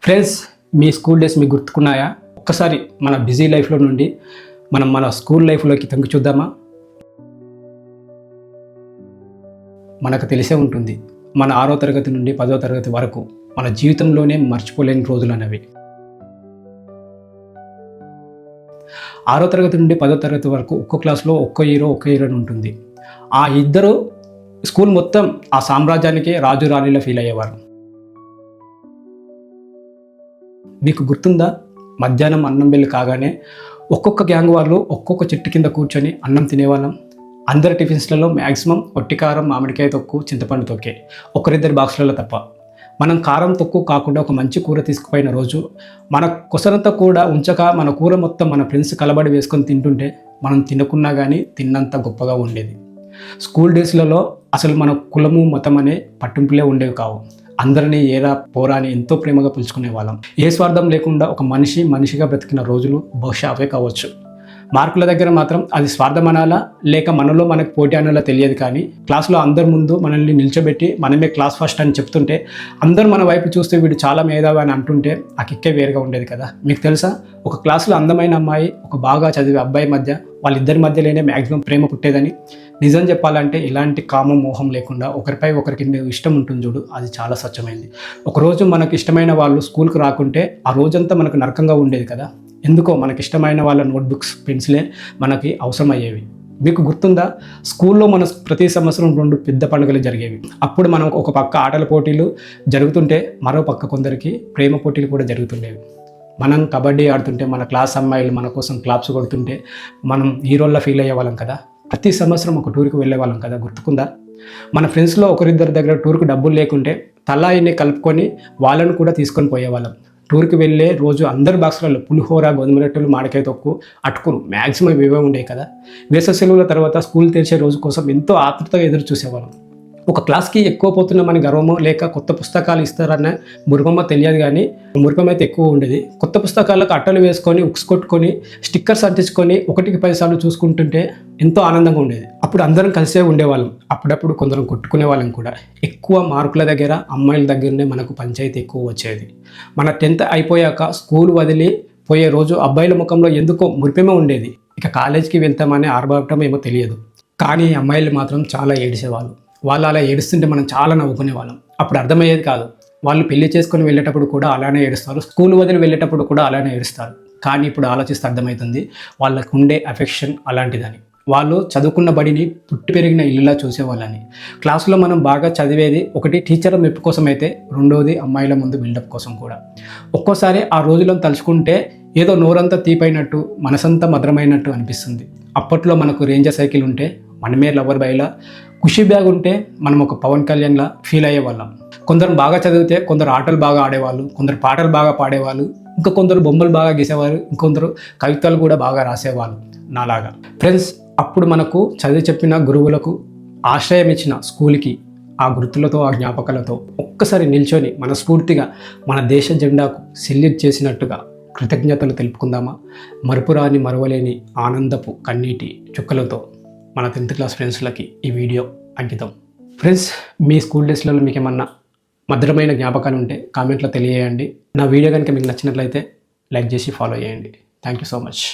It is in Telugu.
ఫ్రెండ్స్, మీ స్కూల్ డేస్ మీకు గుర్తుకున్నాయా? ఒక్కసారి మన బిజీ లైఫ్లో నుండి మన స్కూల్ లైఫ్లోకి తొంగి చూద్దామా? మనకు తెలిసే ఉంటుంది, మన 6వ తరగతి నుండి 10వ తరగతి వరకు మన జీవితంలోనే మర్చిపోలేని రోజులు అనేవి. 6వ తరగతి నుండి 10వ తరగతి వరకు ఒక్కో క్లాస్లో ఒక్కో హీరోయిన్ ఉంటుంది. ఆ ఇద్దరు స్కూల్ మొత్తం ఆ సామ్రాజ్యానికి రాజు రాణిలా ఫీల్ అయ్యేవారు. మీకు గుర్తుందా? మధ్యాహ్నం అన్నం బెల్లి కాగానే ఒక్కొక్క గ్యాంగ్ వాళ్ళు ఒక్కొక్క చెట్టు కింద కూర్చొని అన్నం తినేవాళ్ళం. అందరి టిఫిన్స్లలో మ్యాక్సిమం ఒట్టికారం, మామిడికాయ తొక్కు, చింతపండు తొక్కే, ఒకరిద్దరి బాక్సులలో తప్ప. మనం కారం తొక్కు కాకుండా ఒక మంచి కూర తీసుకుపోయిన రోజు మన కొసరంతా కూడా ఉంచక మన కూర మొత్తం మన ఫ్రెండ్స్ కలబడి వేసుకొని తింటుంటే మనం తినకున్నా కానీ తిన్నంత గొప్పగా ఉండేది. స్కూల్ డేస్లలో అసలు మన కులము మతం అనే పట్టింపులే ఉండేవి కావు. అందరినీ ఏరా పోరా అని ఎంతో ప్రేమగా పిలుచుకునే వాళ్ళం. ఏ స్వార్థం లేకుండా ఒక మనిషిగా బ్రతికిన రోజులు బహుశా అవే కావచ్చు. మార్కుల దగ్గర మాత్రం అది స్వార్థం అనాలా లేక మనలో మనకు పోటీ అనాలా తెలియదు, కానీ క్లాస్లో అందరి ముందు మనల్ని నిల్చోబెట్టి మనమే క్లాస్ ఫస్ట్ అని చెప్తుంటే అందరూ మన వైపు చూస్తే వీడు చాలా మేధావి అని అంటుంటే ఆ కిక్కే వేరుగా ఉండేది కదా. మీకు తెలుసా, ఒక క్లాస్లో అందమైన అమ్మాయి ఒక బాగా చదివే అబ్బాయి మధ్య వాళ్ళిద్దరి మధ్యలోనే మ్యాక్సిమం ప్రేమ పుట్టేదని. నిజం చెప్పాలంటే ఇలాంటి కామం మోహం లేకుండా ఒకరిపై ఒకరికి ఇష్టం ఉంటుంది చూడు, అది చాలా స్వచ్ఛమైంది. ఒకరోజు మనకు ఇష్టమైన వాళ్ళు స్కూల్కి రాకుంటే ఆ రోజంతా మనకు నరకంగా ఉండేది కదా. ఎందుకో మనకి ఇష్టమైన వాళ్ళ నోట్బుక్స్, పెన్సిలే మనకి అవసరం అయ్యేవి. మీకు గుర్తుందా, స్కూల్లో మన ప్రతి సంవత్సరం 2 పెద్ద పండుగలు జరిగేవి. అప్పుడు మనం ఒక పక్క ఆటల పోటీలు జరుగుతుంటే మరో పక్క కొందరికి ప్రేమ పోటీలు కూడా జరుగుతుండేవి. మనం కబడ్డీ ఆడుతుంటే మన క్లాస్ అమ్మాయిలు మన కోసం క్లాప్స్ కొడుతుంటే మనం హీరోల్లా ఫీల్ అయ్యే వాళ్ళం కదా. ప్రతి సంవత్సరం ఒక టూర్కి వెళ్ళే వాళ్ళం కదా, గుర్తుకుందా? మన ఫ్రెండ్స్లో ఒకరిద్దరి దగ్గర టూర్కి డబ్బులు లేకుంటే తలాయిని కలుపుకొని వాళ్ళను కూడా తీసుకొని పోయేవాళ్ళం. టూర్కి వెళ్ళే రోజు అందరి బాక్సులలో పులిహోర, గోధుమ రొట్టెలు, మామిడికాయ తొక్కు, అటుకులు మ్యాక్సిమం ఇవే ఉండేవి కదా. వేసవి సెలవుల తర్వాత స్కూల్ తెరిచే రోజు కోసం ఎంతో ఆతృతగా ఎదురు చూసేవాళ్ళం. ఒక క్లాస్కి ఎక్కువ పోతున్నామని గర్వమో లేక కొత్త పుస్తకాలు ఇస్తారన్న మురిపమో తెలియదు, కానీ మురిపం అయితే ఎక్కువ ఉండేది. కొత్త పుస్తకాలకు అట్టలు వేసుకొని ఉక్స్ కొట్టుకొని స్టిక్కర్స్ అంటించుకొని 1కి 10 సార్లు చూసుకుంటుంటే ఎంతో ఆనందంగా ఉండేది. అప్పుడు అందరం కలిసే ఉండేవాళ్ళం. అప్పుడప్పుడు కొందరం కొట్టుకునే వాళ్ళం కూడా. ఎక్కువ మార్కుల దగ్గర అమ్మాయిల దగ్గరనే మనకు పంచాయతీ ఎక్కువ వచ్చేది. మన 10th అయిపోయాక స్కూల్ వదిలి పోయే రోజు అబ్బాయిల ముఖంలో ఎందుకో మురిపమే ఉండేది. ఇక కాలేజీకి వెళ్తామని ఆర్భాటం ఏమో తెలియదు, కానీ అమ్మాయిలు మాత్రం చాలా ఏడిసేవాళ్ళు. వాళ్ళు అలా ఏడుస్తుంటే మనం చాలా నవ్వుకునేవాళ్ళం. అప్పుడు అర్థమయ్యేది కాదు, వాళ్ళు పెళ్లి చేసుకొని వెళ్ళేటప్పుడు కూడా అలానే ఏడుస్తారు, స్కూల్ వదిలి వెళ్ళేటప్పుడు కూడా అలానే ఏడుస్తారు. కానీ ఇప్పుడు ఆలోచిస్తే అర్థమవుతుంది వాళ్ళకు ఉండే అఫెక్షన్ అలాంటిదని. వాళ్ళు చదువుకున్న బడిని పుట్టి పెరిగిన ఇల్లులా చూసేవాళ్ళని. క్లాసులో మనం బాగా చదివేది ఒకటి టీచర్ మెప్పు కోసం అయితే, రెండోది అమ్మాయిల ముందు బిల్డప్ కోసం కూడా. ఒక్కోసారి ఆ రోజులను తలుచుకుంటే ఏదో నోరంతా తీపైనట్టు, మనసంతా మధురమైనట్టు అనిపిస్తుంది. అప్పట్లో మనకు రేంజర్ సైకిల్ ఉంటే మనమే లవర్ బాయ్లా, ఖుషి బ్యాగ్ ఉంటే మనం ఒక పవన్ కళ్యాణ్లా ఫీల్ అయ్యేవాళ్ళం. కొందరు బాగా చదివితే కొందరు ఆటలు బాగా ఆడేవాళ్ళు, కొందరు పాటలు బాగా పాడేవాళ్ళు, ఇంకా కొందరు బొమ్మలు బాగా గీసేవారు, ఇంకొందరు కవితలు కూడా బాగా రాసేవాళ్ళు నాలాగా. ఫ్రెండ్స్, అప్పుడు మనకు చదివి చెప్పిన గురువులకు, ఆశ్రయం ఇచ్చిన స్కూల్కి ఆ గుర్తులతో, ఆ జ్ఞాపకాలతో ఒక్కసారి నిల్చొని మనస్ఫూర్తిగా మన దేశ జెండాకు సెల్యూట్ చేసినట్టుగా కృతజ్ఞతలు తెలుపుకుందామా? మరపురాని మరవలేని ఆనందపు కన్నీటి చుక్కలతో మన 10th క్లాస్ ఫ్రెండ్స్లకి ఈ వీడియో అంకితం. ఫ్రెండ్స్, మీ స్కూల్ డేస్లలో మీకు ఏమన్నా మధురమైన జ్ఞాపకాలు ఉంటే కామెంట్లో తెలియజేయండి. నా వీడియో కనుక మీకు నచ్చినట్లయితే లైక్ చేసి ఫాలో చేయండి. Thank you so much.